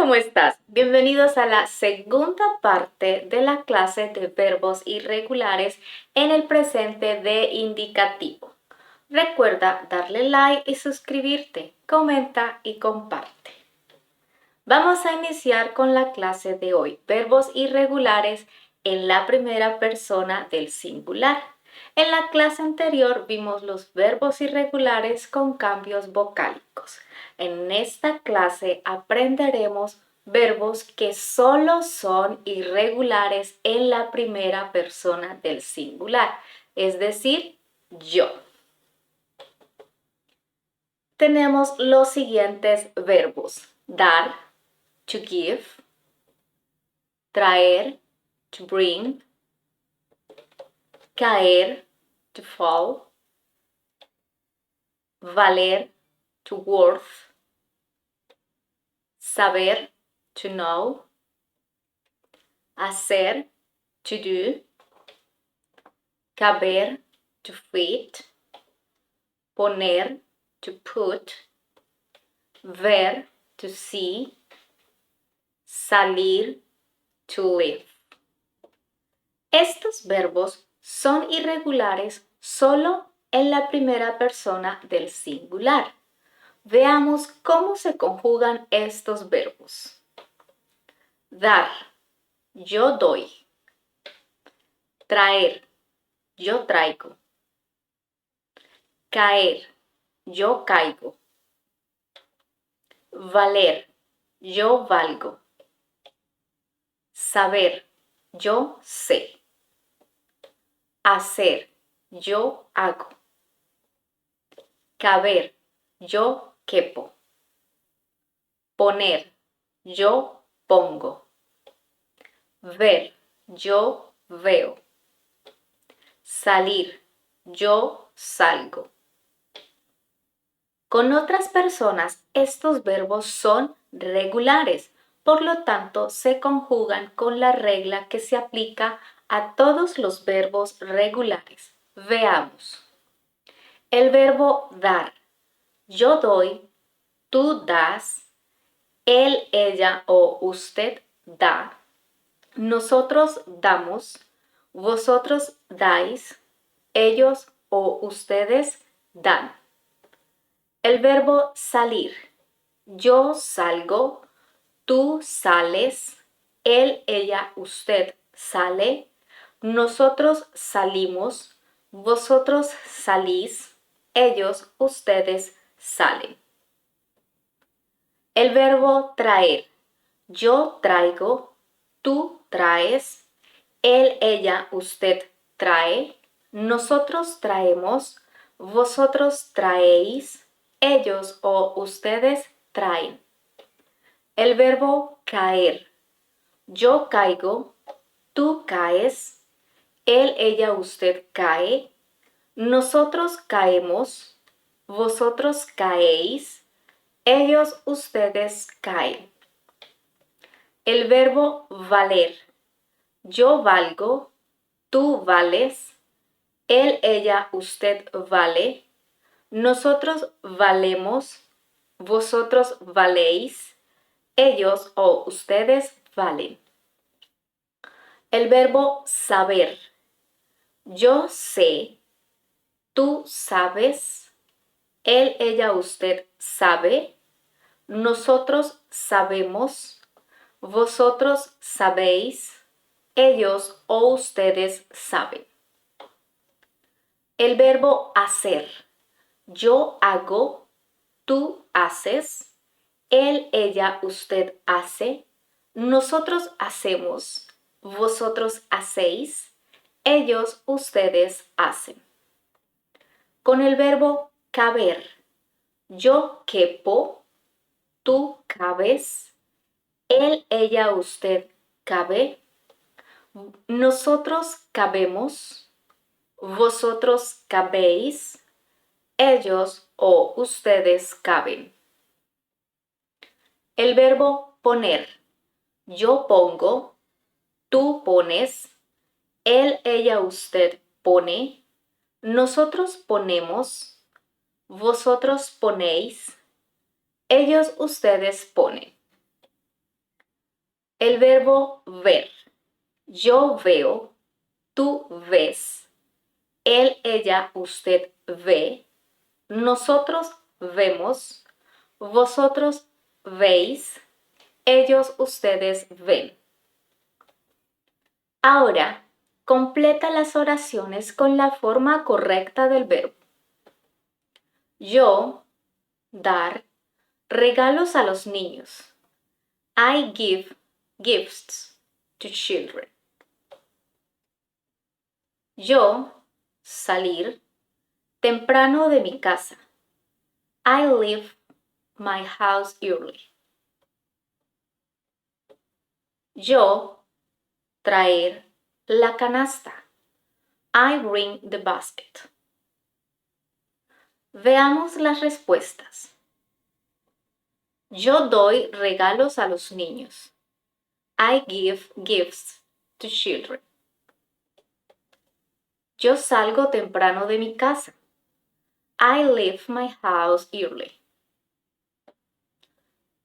¿cómo estás? Bienvenidos a la segunda parte de la clase de verbos irregulares en el presente de indicativo. Recuerda darle like y suscribirte, comenta y comparte. Vamos a iniciar con la clase de hoy, verbos irregulares en la primera persona del singular. En la clase anterior vimos los verbos irregulares con cambios vocálicos. En esta clase aprenderemos verbos que solo son irregulares en la primera persona del singular, es decir, yo. Tenemos los siguientes verbos: dar, to give, traer, to bring, caer, to fall, valer, to worth, saber, to know, hacer, to do, caber, to fit, poner, to put, ver, to see, salir, to live. Estos verbos son irregulares solo en la primera persona del singular. Veamos cómo se conjugan estos verbos. Dar, yo doy. Traer, yo traigo. Caer, yo caigo. Valer, yo valgo. Saber, yo sé. Hacer, yo hago. Caber, yo quepo. Poner, yo pongo. Ver, yo veo. Salir, yo salgo. Con otras personas, estos verbos son regulares, por lo tanto, se conjugan con la regla que se aplica a todos los verbos regulares. Veamos. El verbo dar. Yo doy, tú das, él, ella o usted da, nosotros damos, vosotros dais, ellos o ustedes dan. El verbo salir. Yo salgo, tú sales, él, ella, usted sale, nosotros salimos, vosotros salís, ellos, ustedes salen. El verbo traer. Yo traigo, tú traes, él, ella, usted trae, nosotros traemos, vosotros traéis, ellos o ustedes traen. El verbo caer. Yo caigo, tú caes, él, ella, usted cae, nosotros caemos, vosotros caéis, ellos, ustedes caen. El verbo valer. Yo valgo, tú vales, él, ella, usted vale, nosotros valemos, vosotros valéis, ellos o ustedes valen. El verbo saber. Yo sé, tú sabes, él, ella, usted sabe, nosotros sabemos, vosotros sabéis, ellos o ustedes saben. El verbo hacer. Yo hago, tú haces, él, ella, usted hace, nosotros hacemos, vosotros hacéis, ellos, ustedes hacen. Con el verbo caber. Yo quepo, tú cabes, él, ella, usted cabe, nosotros cabemos, vosotros cabéis, ellos o ustedes caben. El verbo poner. Yo pongo, tú pones, él, ella, usted pone, nosotros ponemos, vosotros ponéis, ellos, ustedes ponen. El verbo ver. Yo veo, tú ves, él, ella, usted ve, nosotros vemos, vosotros veis, ellos, ustedes ven. Ahora, completa las oraciones con la forma correcta del verbo. Yo, dar, regalos a los niños. I give gifts to children. Yo, salir, temprano de mi casa. I leave my house early. Yo, traer la canasta. I bring the basket. Veamos las respuestas. Yo doy regalos a los niños. I give gifts to children. Yo salgo temprano de mi casa. I leave my house early.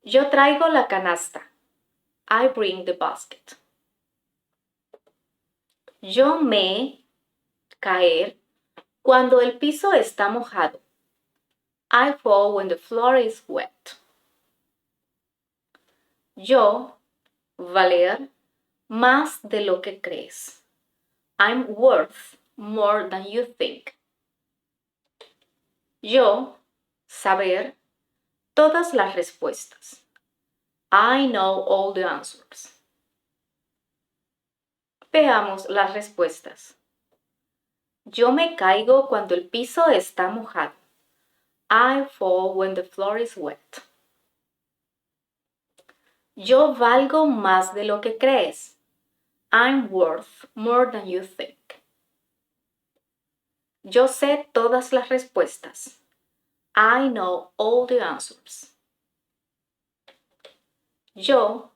Yo traigo la canasta. I bring the basket. Yo me caer cuando el piso está mojado. I fall when the floor is wet. Yo valer más de lo que crees. I'm worth more than you think. Yo saber todas las respuestas. I know all the answers. Veamos las respuestas. Yo me caigo cuando el piso está mojado. I fall when the floor is wet. Yo valgo más de lo que crees. I'm worth more than you think. Yo sé todas las respuestas. I know all the answers. Yo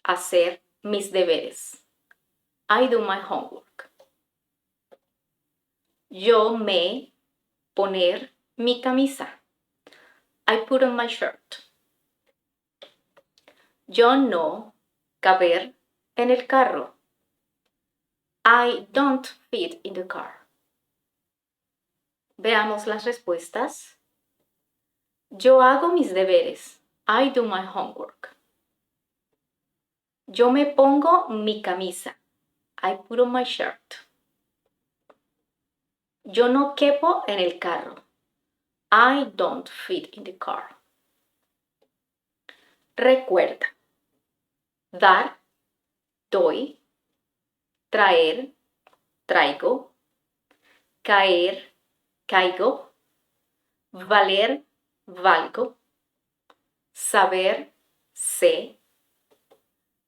hacer mis deberes. I do my homework. Yo me poner mi camisa. I put on my shirt. Yo no caber en el carro. I don't fit in the car. Veamos las respuestas. Yo hago mis deberes. I do my homework. Yo me pongo mi camisa. I put on my shirt. Yo no quepo en el carro. I don't fit in the car. Recuerda. Dar, doy. Traer, traigo. Caer, caigo. Valer, valgo. Saber, sé.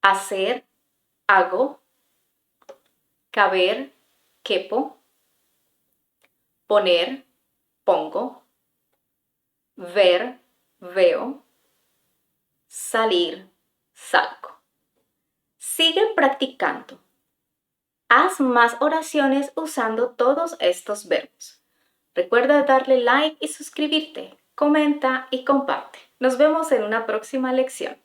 Hacer, hago. Caber, quepo. Poner, pongo. Ver, veo. Salir, salgo. Sigue practicando. Haz más oraciones usando todos estos verbos. Recuerda darle like y suscribirte. Comenta y comparte. Nos vemos en una próxima lección.